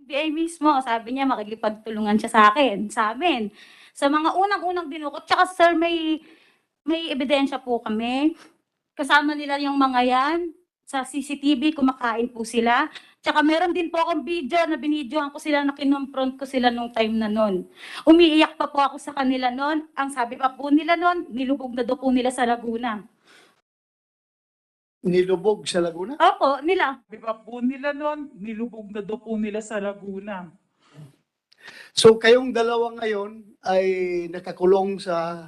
NBI mismo, sabi niya makikipagtulungan siya sa akin, sa amin. Sa mga unang-unang dinukot, tsaka sir may ebidensya po kami. Kasama nila yung mga yan sa CCTV, kumakain po sila. Tsaka meron din po akong video na binidyohan ko sila, na kinonfront ko sila nung time na nun. Umiiyak pa po ako sa kanila nun. Ang sabi pa po nila nun, nilubog na daw po nila sa Laguna. Nilubog sa Laguna? Opo, nila. Di ba po nila noon, nilubog na daw po nila sa Laguna. So kayong dalawa ngayon ay nakakulong sa...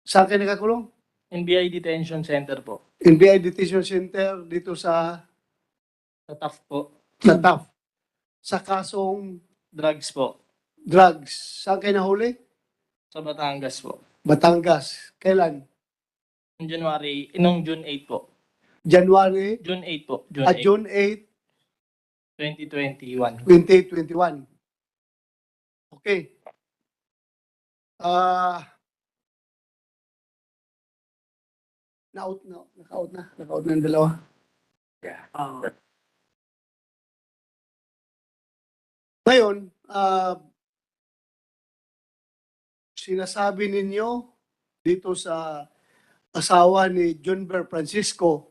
Saan kayo nakakulong? NBI Detention Center po. NBI Detention Center dito sa Sa TAF po. TAF. Sa kasong Drugs po. drugs. Saan kayo nahuli? Sa Batangas po. Batangas. Kailan? Nung June 8 po. January June 8 po. at June 8, 2021. 2021. Okay. Naka-out na yung dalawa. Ngayon, sinasabi ninyo dito sa asawa ni John Ver Francisco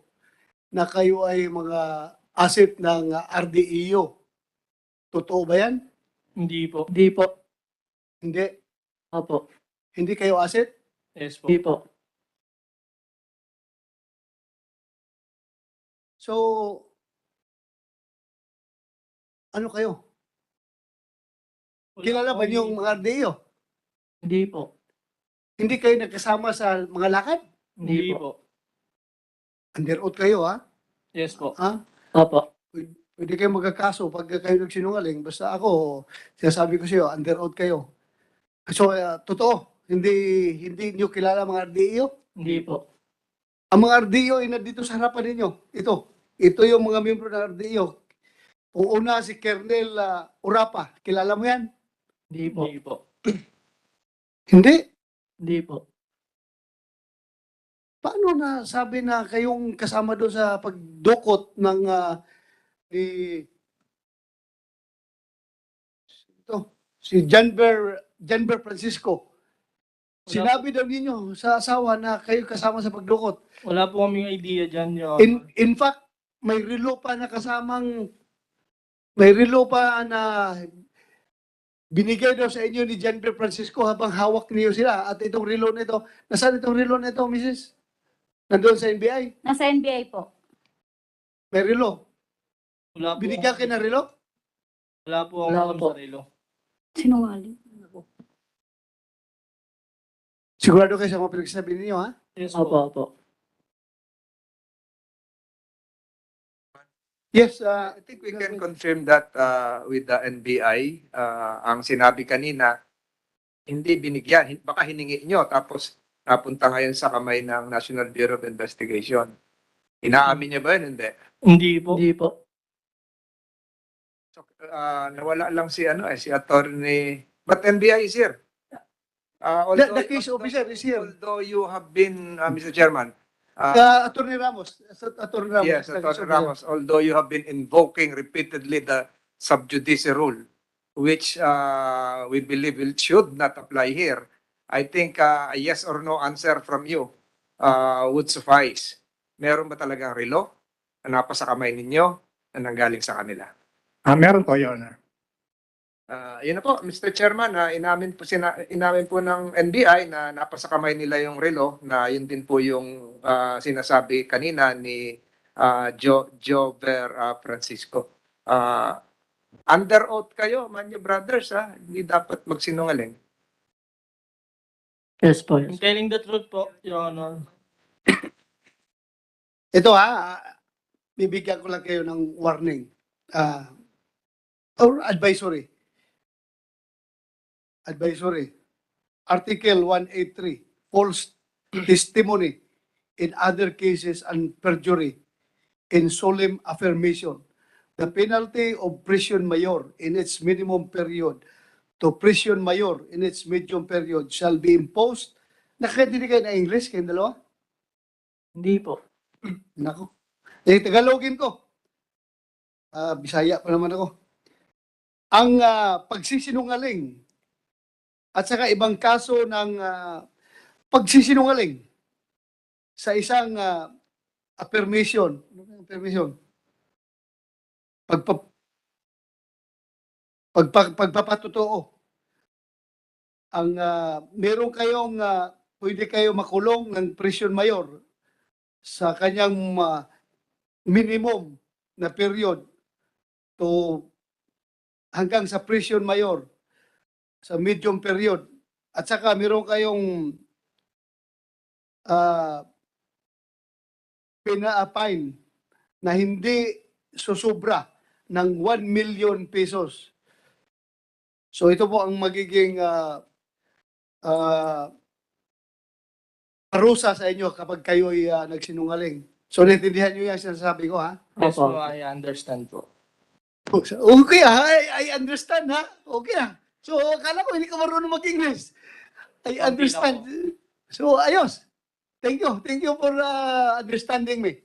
na kayo ay mga asset ng RDEO. Totoo ba yan? Hindi po. Hindi po. Hindi. Opo. Hindi kayo asset? Yes po. Hindi po. So, ano kayo? Kilala ba niyo yung mga RDEO? Hindi po. Hindi kayo nagkasama sa mga lakad? Hindi po. Under oath kayo, ha? Yes po. Ha? Opo. Pwede kayo magkakaso pag kayo nagsinungaling. Basta ako, sinasabi ko sa iyo, under oath kayo. So, totoo, hindi niyo kilala mga RDEO? Hindi po. Ang mga RDEO ay nandito sa harapan ninyo. Ito yung mga miyembro ng RDEO. Kung una si Colonel Urapa, kilala mo yan? Hindi po. Hindi po. Hindi. Hindi po. Paano na sabi na kayong kasama doon sa pagdukot ng si Janber Francisco? Sinabi daw ninyo sa asawa na kayo kasama sa pagdukot. Wala po kaming idea dyan, Your Honor. In fact, may relo pa na may relo pa na binigay daw sa inyo ni Janber Francisco habang hawak niyo sila. At itong relo nito, nasaan itong relo nito, Mrs.? Nandun sa NBI? Nasa NBI po. May relo. Wala po. Binigyan kayo ng relo? Wala po Wala akong po. sarilo. Sinungaling. Sigurado kayo sa mga pinagsasabi ninyo, ha? Yes po. Opo. Yes, I think we can confirm that with the NBI. Ang sinabi kanina, hindi binigyan, baka hiningi nyo, tapos napunta ngayon sa kamay ng National Bureau of Investigation. Inaamin niya ba yun? Hindi. Hindi po. Hindi po. So, nawala lang si si attorney, but NBI is here. the case officer is here. Although you have been, Mr. Chairman, Attorney Ramos. Attorney Ramos. yes, Attorney Ramos, although you have been invoking repeatedly the sub judice rule, which we believe should not apply here, I think a yes or no answer from you would suffice. Meron ba talagang relo na napasa kamay ninyo na nanggaling sa kanila? Meron po, Your Honor. Yun na po, Mr. Chairman, inamin po ng NBI na napasa kamay nila yung relo, na yun din po yung sinasabi kanina ni Jover Francisco. Under oath kayo, Manyo Brothers, hindi dapat magsinungaling. Yes po. I'm telling the truth po, Your Honor. Ito bibigyan ko lang kayo ng warning. Or advisory. Article 183, false testimony in other cases and perjury in solemn affirmation. The penalty of prison mayor in its minimum period to prison mayor in its medium period shall be imposed. Nakakaintindi kayo na English kayong dalawa? Hindi po. Nako. Tagalogin ko. Bisaya pa naman ako. ang pagsisinungaling at saka ibang kaso ng pagsisinungaling sa isang affirmation. Ano ba yung affirmation? Pagpapatotoo. Ang meron kayong pwede kayo makulong ng prison mayor sa kanyang minimum na period to hanggang sa prison mayor sa medium period. At saka meron kayong pina-fine na hindi susubra ng 1 million pesos. So ito po ang magiging parusa sa inyo kapag kayo ay nagsinungaling. So naintindihan niyo yung sinasabi ko, ha? Yes Opo. po, I understand po. Okay, ha? I understand, ha? Okay, ha? So akala ko hindi ka marunong mag-English. I na understand. So ayos. Thank you. Thank you for understanding me.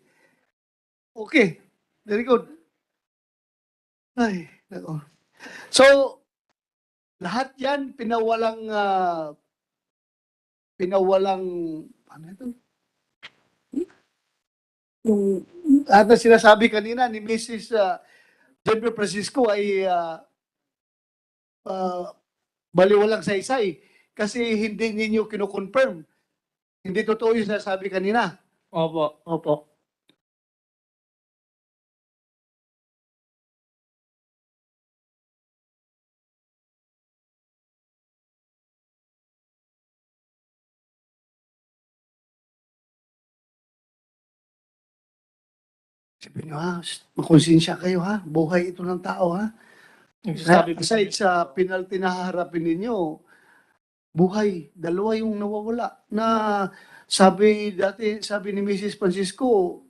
Okay. Very good. Ay, nako. So, lahat yan pinawalang ano ito? Yung lahat na sinasabi kanina ni Mrs. Jennifer Francisco ay baliwalang saysay kasi hindi ninyo kino-confirm. Hindi totoo yung sinasabi kanina. Opo. Opo. Sabi niyo, ha? Makonsensya kayo, ha? Buhay ito ng tao, ha? Nagsasabi po Aside sa penalty na haharapin ninyo, buhay, dalawa yung nawawala. Na sabi ni Mrs. Francisco,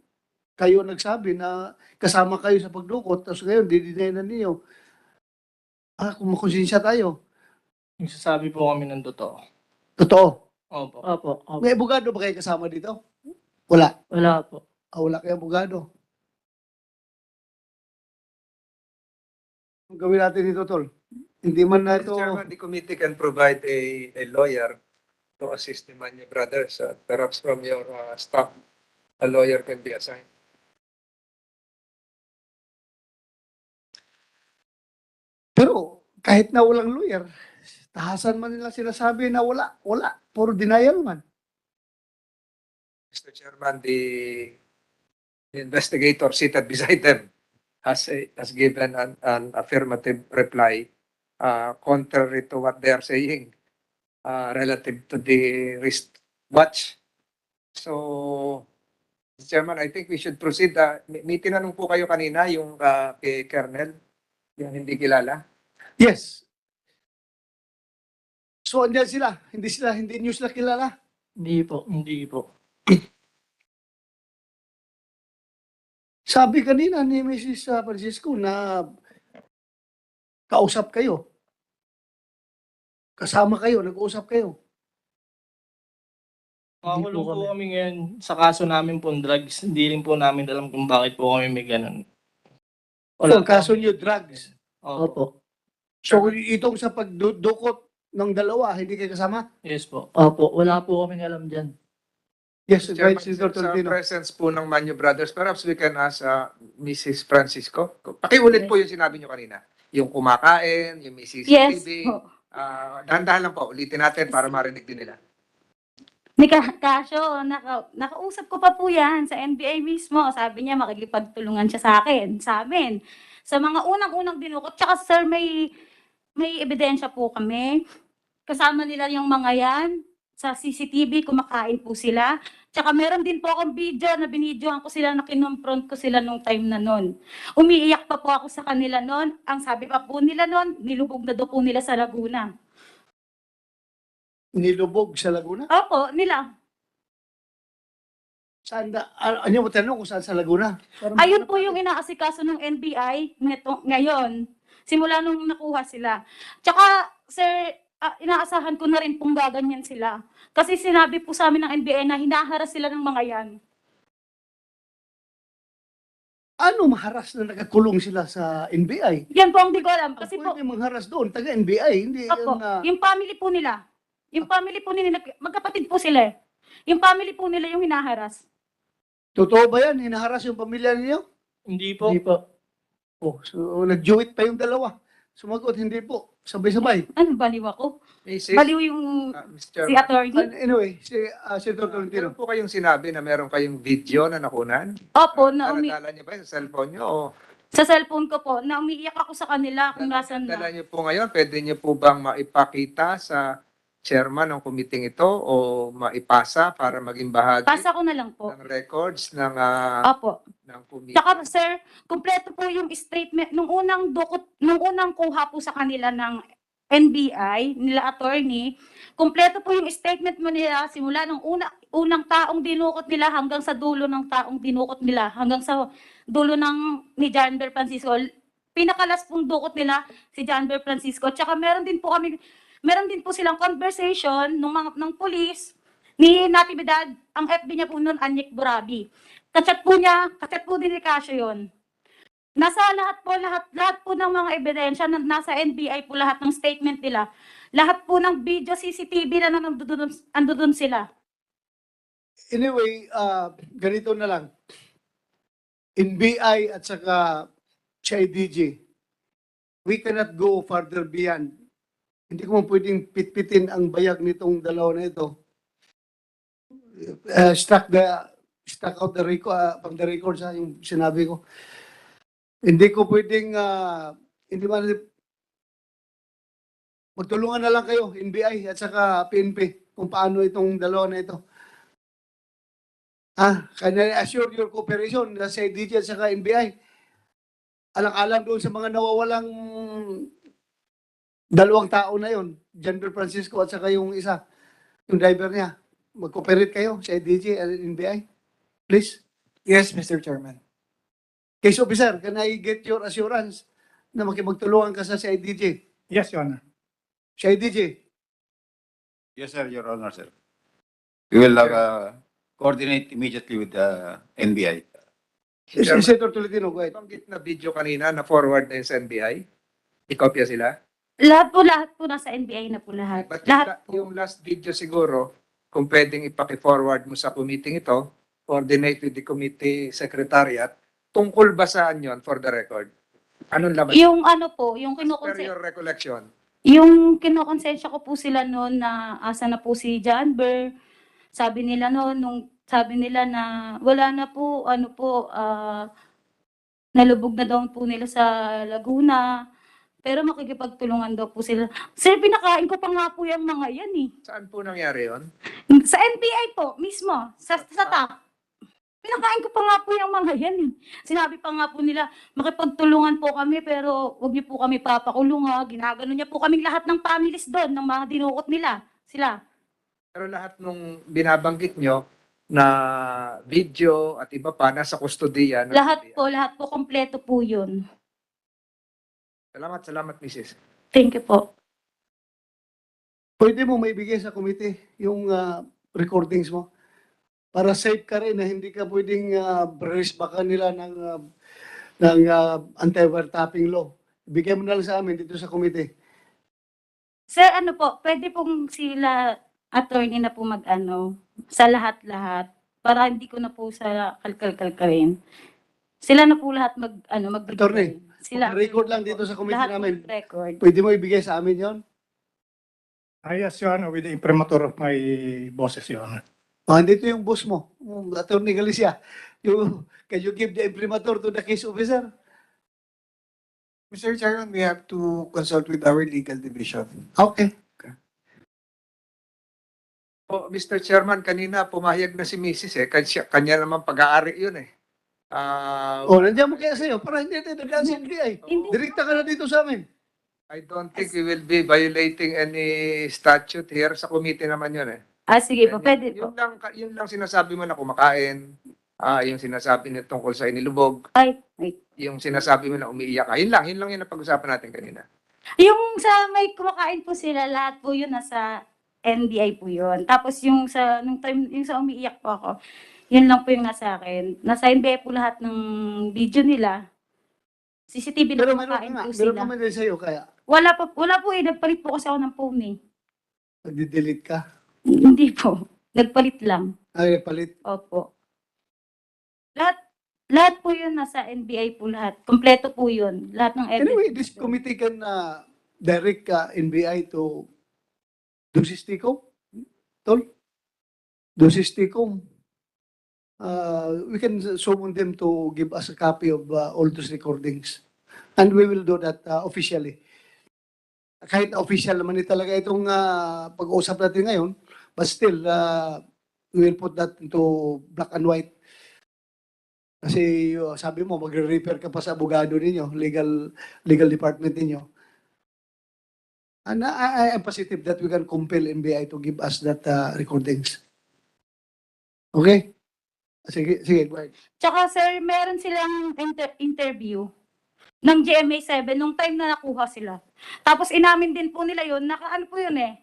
kayo nagsabi na kasama kayo sa pagdukot, tapos ngayon, didinay na ninyo. Kung makonsensya tayo. nagsasabi po kami ng totoo. Totoo. Opo. Opo. Opo. May abogado ba kayo kasama dito? Wala. Wala po. Wala kayo abogado. Ang gawin natin dito, Tol. Hindi man na Mr. ito... Chairman, the committee can provide a lawyer to assist the Manyo brothers. Perhaps from your staff, a lawyer can be assigned. Pero kahit na walang lawyer, tahasan man nila sinasabi na wala. Wala. Puro denial man. Mr. Chairman, the investigator seated beside them has given an affirmative reply contrary to what they are saying relative to the wristwatch. So, Mr. Chairman, I think we should proceed. May tinanong po kayo kanina yung kay Colonel, yung hindi kilala. Yes. So, andyan sila. Hindi nyo sila kilala. Hindi po. Hindi po. Sabi kanina ni Mrs. Francisco na kausap kayo. Kasama kayo, nag-uusap kayo. Makakulong po po kami. kami ngayon sa kaso namin po drugs. Hindi rin po namin alam kung bakit po kami may ganun. So, ang kaso nyo, drugs. Opo. Opo. So, itong sa pagdukot ng dalawa, hindi kayo kasama? Yes po. Opo. Wala po kaming alam dyan. Yes, Chairman, Vice Senator sa Tolentino. presence po ng Manyo brothers, perhaps we can ask Mrs. Francisco. Pakiulit po yung sinabi nyo kanina. Yung kumakain, yung may Yes CCTV. po. Dahan-dahan lang po, ulitin natin para marinig din nila. May kasyo, nakausap ko pa po yan sa NBI mismo. Sabi niya makikipagtulungan siya sa akin, sa amin. Sa mga unang-unang dinukot, tsaka sir, may ebidensya po kami. Kasama nila yung mga yan. Sa CCTV, kumakain po sila. Tsaka meron din po akong video na binidyohan ko sila, na kinonfront ko sila nung time na nun. Umiiyak pa po ako sa kanila nun. Ang sabi pa po nila nun, nilubog na daw po nila sa Laguna. Nilubog sa Laguna? Opo, nila. Saan ano mo tanong kung saan sa Laguna? Ayun po yung inaasikaso ng NBI ngayon. Simula nung nakuha sila. Tsaka, sir, inaasahan ko na rin pong gaganyan sila. Kasi sinabi po sa amin ng NBI na hinaharas sila ng mga yan. paano maharas na nakakulong sila sa NBI? Yan po ang di ko alam. Ang Kasi po, pwede mangharas doon, taga-NBI, hindi opo, yung... yung family po nila. Yung family po nila, magkapatid po sila eh. Yung family po nila yung hinaharas. totoo ba yan? Hinaharas yung pamilya ninyo? Hindi po. Hindi po. Oh, so nag-joint pa yung dalawa. Sumagot, hindi po. Sabay-sabay. Ano, baliw ako? Mrs. Baliw yung Mr. si attorney. Anyway, Senator Tolentino. Meron po kayong sinabi na meron kayong video na nakunan? Opo, na Dala niyo ba yun sa cellphone niyo? O sa cellphone ko po, na umiiyak ako sa kanila kung nasan dala na. niyo po ngayon? Pwede niyo po bang maipakita sa chairman ng committee ito o maipasa para maging bahagi Pasa ko na lang po. ng records ng Opo. ng committee? Tsaka sir, kumpleto po yung statement nung unang kuha po sa kanila ng NBI, nila attorney, kumpleto po yung statement mo nila simula ng unang taong dinukot nila hanggang sa dulo ng taong dinukot nila, hanggang sa dulo ni Janber Francisco. Pinakalas pong dukot nila si Janber Francisco. Tsaka meron din po silang conversation ng police ni Natividad, ang FB niya po noon, Anyek Burabi. Kachat po din ni Casio yun. Nasa lahat po ng mga ebidensya, nasa NBI po lahat ng statement nila. Lahat po ng video CCTV na nandoon sila. Anyway, ganito na lang. NBI at saka CIDG, we cannot go further beyond. Hindi ko man pwedeng pitpitin ang bayag nitong dalawa na ito. Struck out the record, from the records, yung sinabi ko. Hindi ko pwedeng, hindi man, magtulungan na lang kayo, NBI at saka PNP, kung paano itong dalawa na ito. Can I assure your cooperation sa CIDG at saka NBI? Alang-alang doon sa mga nawawalang dalawang tao na yon, Janber Francisco at saka yung isa, yung driver niya. Mag-cooperate kayo sa CIDG at NBI? Please. Yes, Mr. Chairman. Case officer, can I get your assurance na makipagtulungan ka sa CIDG? Yes, Your Honor. CIDG, Yes, sir, Your Honor, sir. We will coordinate immediately with the NBI. Chairman, Senator Tolentino, go ahead. banggit na video kanina na forward na yun sa NBI. Ikopya sila. Lahat po nasa NBI na po lahat. But Lahat po. yung last video siguro, kung pwedeng ipaki-forward mo sa committee ito, coordinate with the committee secretariat, tungkol ba saan yun for the record? Anong laman? Yung ano po, yung Per your recollection. yung kinokonsensya ko po sila noon na asa na po si Janber. Sabi nila noon, sabi nila na wala na po, nalubog na daw po nila sa Laguna. Pero makikipagtulungan daw po sila. Sir, pinakain ko pa nga po yung mga yan eh. Saan po nangyari yon? Sa NBI po, mismo, sa TAP. Pinakain ko pa nga po yung mga yan eh. Sinabi pa nga po nila, makipagtulungan po kami pero huwag niyo po kami papakulong ha. Ginagano niya po kaming lahat ng families doon, ng mga dinukot nila. Sila. Pero lahat nung binabanggit nyo na video at iba pa, nasa kustodiya. ng NBI. Lahat po, kompleto po yun. Salamat, Mrs. Thank you po. Pwede mo maibigay sa committee yung recordings mo para safe ka rin na hindi ka pwedeng baka nila ng anti-wiretapping law. Ibigay mo na lang sa amin dito sa committee. Sir, ano po, pwede pong sila attorney na po mag-ano sa lahat-lahat para hindi ko na po sa kalkalkalkalin. Sila na po lahat magbigay. Attorney, Sila. record lang dito sa committee Lahat po namin. record. Pwede mo ibigay sa amin yon? Yes, Your Honor, with the imprimatur of my bosses, Your Honor. Dito yung boss mo, Attorney Galicia. Can you give the imprimatur to the case officer? Mr. Chairman, we have to consult with our legal division. Okay. Oh, Mr. Chairman, kanina pumayag na si Mrs. Kanya naman pag-aari yun eh. Nandiyan mo kaya sa'yo para hindi natin nagkaan sa NBI. Hindi. Direkta ka na dito sa amin. I don't think we will be violating any statute here. Sa committee naman yun eh. Sige po, pwede po. Yun lang sinasabi mo na kumakain. Yung sinasabi niya tungkol sa inilubog. Ay, wait. Yung sinasabi mo na umiiyak ka. Yun lang yung napag-usapan natin kanina. Yung sa may kumakain po sila, lahat po yun nasa NBI po yun. Tapos yung sa, nung time, yung sa umiiyak po ako, Yun lang po yung nasa akin. Nasa NBI po lahat ng video nila. CCTV na Pero kumakain po meron sila. naman din sa'yo, kaya Wala po eh. Nagpalit po kasi ako ng phone eh. nagdi-delete ka. Hindi po. Nagpalit lang. Ay, palit. Opo. Lahat po yun nasa NBI po lahat. Kompleto po yun. Lahat ng Anyway, evidence. this committee can direct NBI to Dosisticom. Tol? Dosisticom. We can summon them to give us a copy of all those recordings. And we will do that officially. Kahit official naman talaga itong pag-uusap natin ngayon, but still, we will put that into black and white. Kasi sabi mo, magre-refer ka pa sa abogado ninyo, legal department ninyo. And I am positive that we can compel NBI to give us that recordings. Okay? Sige, go ahead. Tsaka sir, meron silang interview ng GMA7 nung time na nakuha sila. Tapos inamin din po nila yun, ano po yun eh,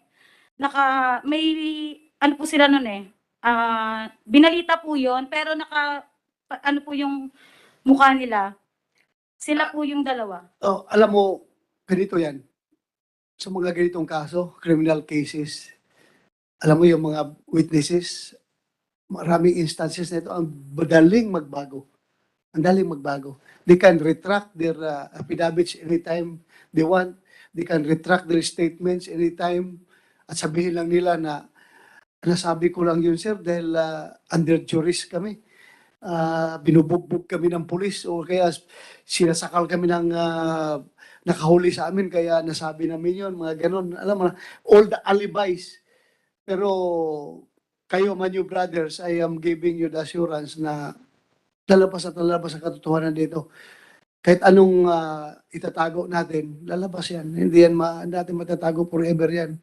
may, ano po sila nun eh, binalita po yun, pero ano po yung mukha nila, sila po yung dalawa. Oh, alam mo, ganito yan. Sa mga ganitong kaso, criminal cases, alam mo yung mga witnesses, maraming instances na ito, ang madaling magbago. Ang daling magbago. They can retract their affidavits anytime they want. They can retract their statements anytime. At sabihin lang nila na nasabi ko lang yun, sir, dahil under juris kami. Binubugbog kami ng pulis o kaya sinasakal kami ng nakahuli sa amin kaya nasabi namin yun, mga ganon. Alam mo na, all the alibis. Pero kayo, Manyo Brothers, I am giving you the assurance na lalabas at lalabas ang katotohanan dito. Kahit anong itatago natin, lalabas yan. Hindi yan natin matatago forever yan.